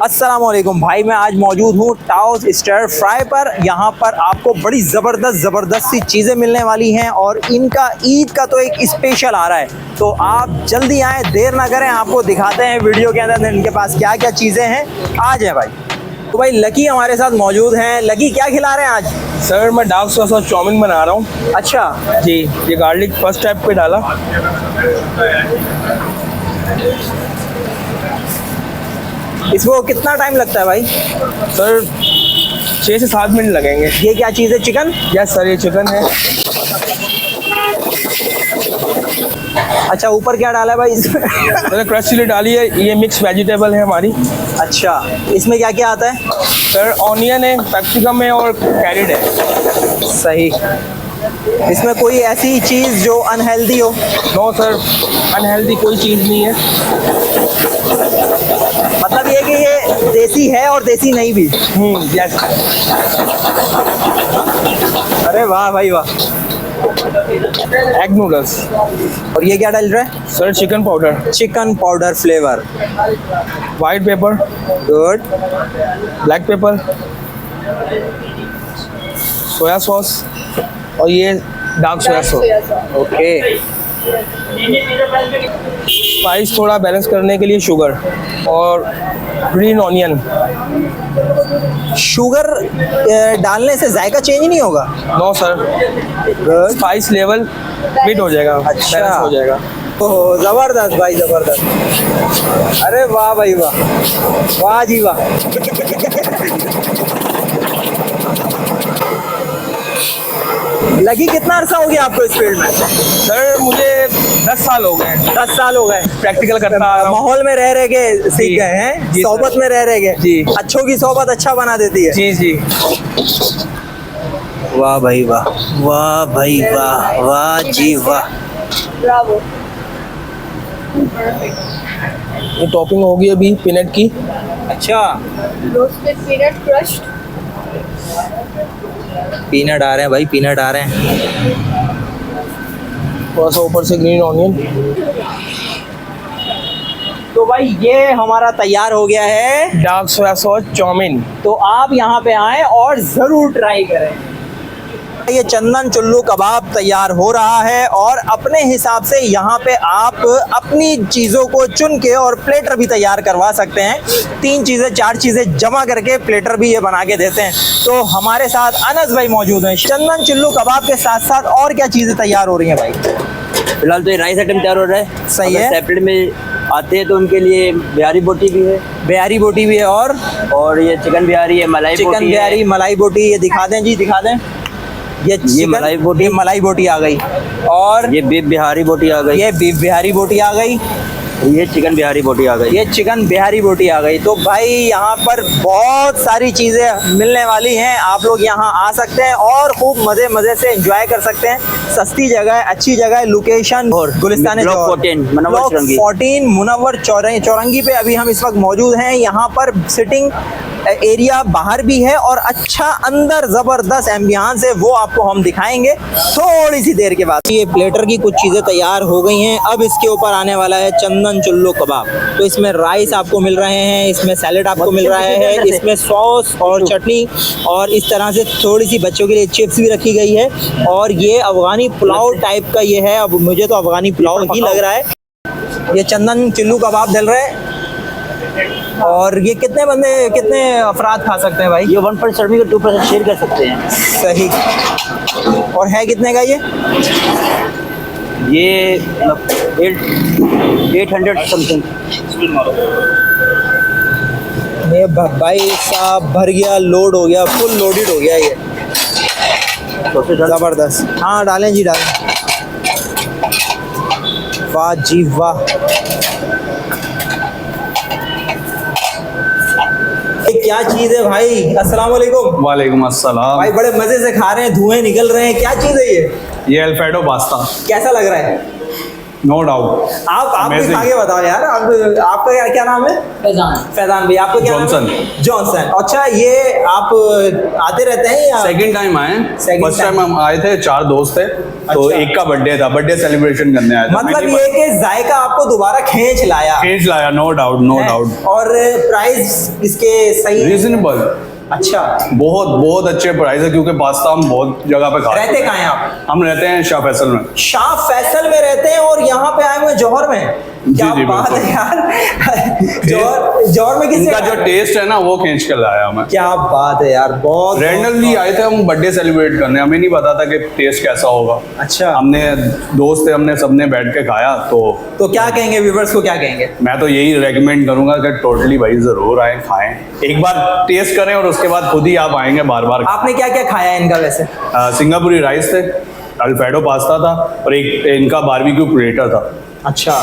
अस्सलाम वालेकुम भाई, मैं आज मौजूद हूँ टाउस स्टर फ्राई पर। यहाँ पर आपको बड़ी ज़बरदस्त सी चीज़ें मिलने वाली हैं और इनका ईद का तो एक स्पेशल आ रहा है, तो आप जल्दी आएँ, देर ना करें। आपको दिखाते हैं वीडियो के अंदर इनके पास क्या क्या चीज़ें हैं। आ जाए भाई। तो भाई लकी हमारे साथ मौजूद हैं। लकी, क्या खिला रहे हैं आज? सर मैं डार्क सॉस और चाउमीन बना रहा हूँ। अच्छा जी, ये गार्लिक फर्स्ट टाइप पे डाला। इसको कितना टाइम लगता है भाई? सर 6 से 7 मिनट लगेंगे। ये क्या चीज़ है? चिकन? यस सर, ये चिकन है। अच्छा, ऊपर क्या डाला है भाई इसमें? मैंने क्रश चिली डाली है। ये मिक्स वेजिटेबल है हमारी। अच्छा, इसमें क्या क्या आता है? सर ऑनियन है, कैप्सिकम है और कैरेट है। सही। इसमें कोई ऐसी चीज़ जो अनहेल्दी हो? नो सर, अनहेल्दी कोई चीज़ नहीं है। मतलब ये कि ये देसी है और देसी नहीं भी। यस। अरे वाह भाई वाह। Egg noodles. और ये क्या डाल रहा है? Sir chicken powder, chicken powder flavour. White paper, good. Black pepper, soya sauce और ये dark soya sauce. Okay. Spice थोड़ा बैलेंस करने के लिए शुगर और ग्रीन ऑनियन। शुगर डालने से जायका चेंज नहीं होगा? No sir, good. Spice level मिट हो जाएगा, अच्छा। बैलेंस हो जाएगा। ओह ज़बरदस्त भाई, ज़बरदस्त। अरे वाह भाई वाह, वाह जी वाह। लगी कितना अरसा हो गया आपको इस फील्ड में? सर मुझे 10 साल हो गए। 10 साल हो गए। प्रैक्टिकल करता आ रहा हूँ। माहौल में रह के सीख गए हैं, जी सोबत सर। में रह के। जी। अच्छों की सोबत अच्छा बना देती है। जी जी। वाह भाई वाह, वाह भाई वाह, वाह जी वाह। ब्रावो। ये टॉपिंग होगी अभी पीनट की। अच्छा, रोस्टेड पीनट क्रश्ड। पीनट आ रहे हैं भाई, पीनट आ रहे हैं। थोड़ा सा ऊपर से ग्रीन ऑनियन। तो भाई ये हमारा तैयार हो गया है डार्क सोया सॉस चाउमीन। तो आप यहाँ पे आएँ और ज़रूर ट्राई करें। ये चंदन चुल्लू कबाब तैयार हो रहा है और अपने हिसाब से यहाँ पे आप अपनी चीज़ों को चुन के और प्लेटर भी तैयार करवा सकते हैं। 3 चीज़ें 4 चीज़ें जमा करके प्लेटर भी ये बना के देते हैं। तो हमारे साथ अनस भाई मौजूद हैं। चंदन चुल्लू कबाब के साथ साथ और क्या चीज़ें तैयार हो रही हैं भाई? फिलहाल तो ये राइस आइटम तैयार हो रहा है। सही है। सेपरेट में आते हैं तो उनके लिए बिहारी बोटी भी है। बिहारी बोटी भी है और ये चिकन बिहारी है, मलाई बोटी चिकन है। बिहारी, मलाई बोटी। ये दिखा दें जी, दिखा दें। ये मलाई बोटी। ये मलाई बोटी आ गई और ये बीफ बिहारी बोटी आ गई। ये बीफ बिहारी बोटी आ गई। ये चिकन बिहारी बोटी आ गई। ये चिकन बिहारी बोटी आ गई। तो भाई यहाँ पर बहुत सारी चीज़ें मिलने वाली हैं। आप लोग यहाँ आ सकते हैं और खूब मज़े से एंजॉय कर सकते हैं। सस्ती जगह है, अच्छी जगह है। लोकेशन और गुलिस्तान ब्लॉक 14 मुनव्वर चौरंगी। 14 मुनव्वर चौरंगी पे अभी हम इस वक्त मौजूद हैं। यहाँ पर सिटिंग एरिया बाहर भी है और अच्छा अंदर ज़बरदस्त एम्बियंस है, वो आपको हम दिखाएंगे थोड़ी सी देर के बाद। ये प्लेटर की कुछ चीज़ें तैयार हो गई हैं। अब इसके ऊपर आने वाला है चंदन चुल्लू कबाब। तो इसमें राइस आपको मिल रहे हैं, इसमें सैलेड आपको मिल रहा है, इसमें सॉस और चटनी और इस तरह से थोड़ी सी बच्चों के लिए चिप्स भी रखी गई है। और ये अफगानी पुलाव टाइप का ये है। अब मुझे तो अफगानी पुलाव ही लग रहा है। ये चंदन चुल्लू कबाब डल रहे हैं। और ये कितने अफराद खा सकते हैं भाई? ये 1% सर्विंग का 2% शेयर कर सकते हैं। सही। और है कितने का ये? ये 800 समथिंग। ये भाई साहब भर गया, लोड हो गया, फुल लोडेड हो गया ये। ज़बरदस्त। हाँ डालें जी, डालें। वाह जी वाह। ये क्या चीज़ है भाई? अस्सलाम वालेकुम। वालेकुम अस्सलाम। भाई बड़े मज़े से खा रहे हैं, धुएं निकल रहे हैं। क्या चीज़ है ये? ये अल्फ्रेडो पास्ता। कैसा लग रहा है? No doubt. आप भी Amazing. खा के बताओ यार। आप आपका क्या नाम है? फैजान भाई। आपका क्या नाम है? जॉनसन। जॉनसन। अच्छा, ये आप आते रहते हैं या? सेकंड टाइम आए। Second first time time. हम आए थे, 4 दोस्त थे, तो अच्छा। एक का बर्थडे था, बर्थडे सेलिब्रेशन करने आए थे। मतलब ये कि जायका आपको दोबारा खींच लाया खींच लाया, नो डाउट, नो है? डाउट। और प्राइस इसके सही है? रीजनेबल, अच्छा। बहुत बहुत अच्छे प्राइस है, क्योंकि पास्ता हम बहुत जगह पे खाते रहते कहाँ हैं आप? हम रहते हैं शाह फैसल में। शाह फैसल में रहते हैं और यहाँ पे आए हुए जौहर में? क्या जी, बात है बिल्कुल। यार। जौहर में किसी इनका जो टेस्ट है ना, वो खींच कर लाया हमें। क्या बात है यार, बहुत रैंडमली आए थे हम बर्थडे सेलिब्रेट करने, हमें नहीं पता था कि टेस्ट कैसा होगा। अच्छा। हमने दोस्त थे, हमने सबने बैठ के खाया, तो क्या कहेंगे व्यूवर्स को, क्या कहेंगे? मैं तो यही रेकमेंड करूंगा कि टोटली भाई जरूर आए, खाएं, एक बार टेस्ट करें और उसके बाद खुद ही आप आएंगे बार बार। आपने क्या क्या खाया है इनका वैसे? सिंगापुरी राइस थे, अल्फ्रेडो पास्ता था, और एक इनका बारबेक्यू प्लेटर था। अच्छा,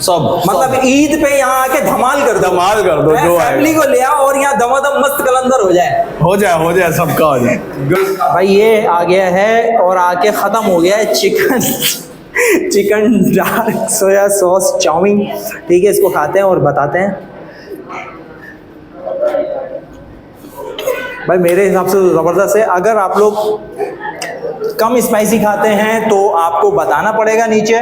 सब मतलब ईद पे यहाँ आके धमाल कर दो। धमाल कर दो, जो आए। फैमिली को ले आओ और यहाँ दमादम मस्त कलंदर हो जाए। हो जाए सबका हो जाए। भाई ये आ गया है और आके ख़त्म हो गया है chicken dark soya sauce chow mein. ठीक है, इसको खाते हैं और बताते हैं। भाई मेरे हिसाब से तो ज़बरदस्त है। अगर आप लोग कम स्पाइसी खाते हैं तो आपको बताना पड़ेगा नीचे,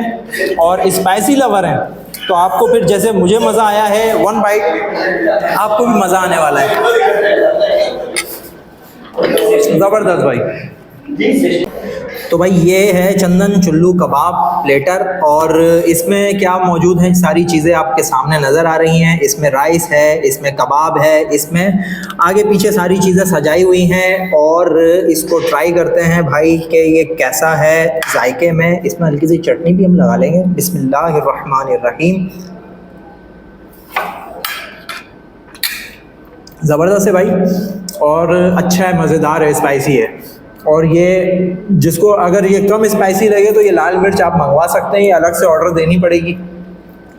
और स्पाइसी लवर हैं तो आपको फिर जैसे मुझे मज़ा आया है, 1 बाइट आपको भी मज़ा आने वाला है। ज़बरदस्त भाई। तो भाई ये है चंदन चुल्लू कबाब प्लेटर, और इसमें क्या मौजूद है, सारी चीज़ें आपके सामने नज़र आ रही हैं। इसमें राइस है, इसमें कबाब है, इसमें आगे पीछे सारी चीज़ें सजाई हुई हैं, और इसको ट्राई करते हैं भाई कि ये कैसा है जायके में। इसमें हल्की सी चटनी भी हम लगा लेंगे। बिस्मिल्लाहिर्रहमानिर्रहीम। ज़बरदस्त है भाई, और अच्छा है, मज़ेदार है, स्पाइसी है। और ये जिसको अगर ये कम स्पाइसी लगे तो ये लाल मिर्च आप मंगवा सकते हैं, ये अलग से ऑर्डर देनी पड़ेगी।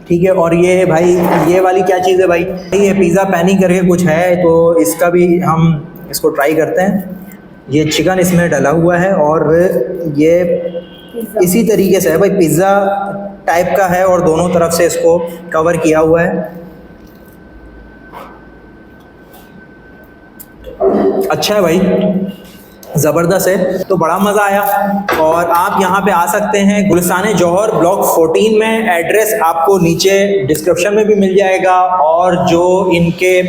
ठीक है, और ये भाई ये वाली क्या चीज़ है भाई? ये पिज़्ज़ा पैनी करके कुछ है, तो इसका भी हम इसको ट्राई करते हैं। ये चिकन इसमें डला हुआ है, और ये इसी तरीके से है भाई, पिज़्ज़ा टाइप का है, और दोनों तरफ से इसको कवर किया हुआ है। अच्छा है भाई, ज़बरदस्त है। तो बड़ा मज़ा आया, और आप यहाँ पे आ सकते हैं गुलिस्तान जौहर ब्लॉक 14 में। एड्रेस आपको नीचे डिस्क्रिप्शन में भी मिल जाएगा, और जो इनके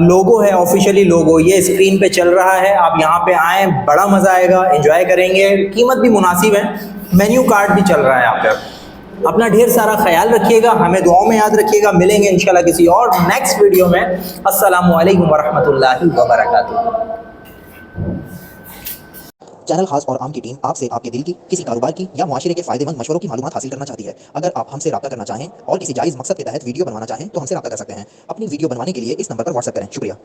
लोगो है, ऑफिशियली लोगो, ये स्क्रीन पे चल रहा है। आप यहाँ पे आएँ, बड़ा मज़ा आएगा, एंजॉय करेंगे। कीमत भी मुनासिब है, मेन्यू कार्ड भी चल रहा है यहाँ पे। अपना ढेर सारा ख्याल रखिएगा, हमें दुआओं में याद रखिएगा। मिलेंगे इंशाल्लाह किसी और नेक्स्ट वीडियो में। अस्सलामु अलैकुम वरहमतुल्लाहि वबरकातुहू। चैनल खास और आम की टीम आपसे आपके दिल की, किसी कारोबार की या मुआशरे के फायदेमंद मशवरों की मालूमात हासिल करना चाहती है। अगर आप हमसे रब्ता करना चाहें और किसी जायज़ मकसद के तहत वीडियो बनवाना चाहें तो हमसे रब्ता कर सकते हैं। अपनी वीडियो बनवाने के लिए इस नंबर पर व्हाट्सएप करें। शुक्रिया।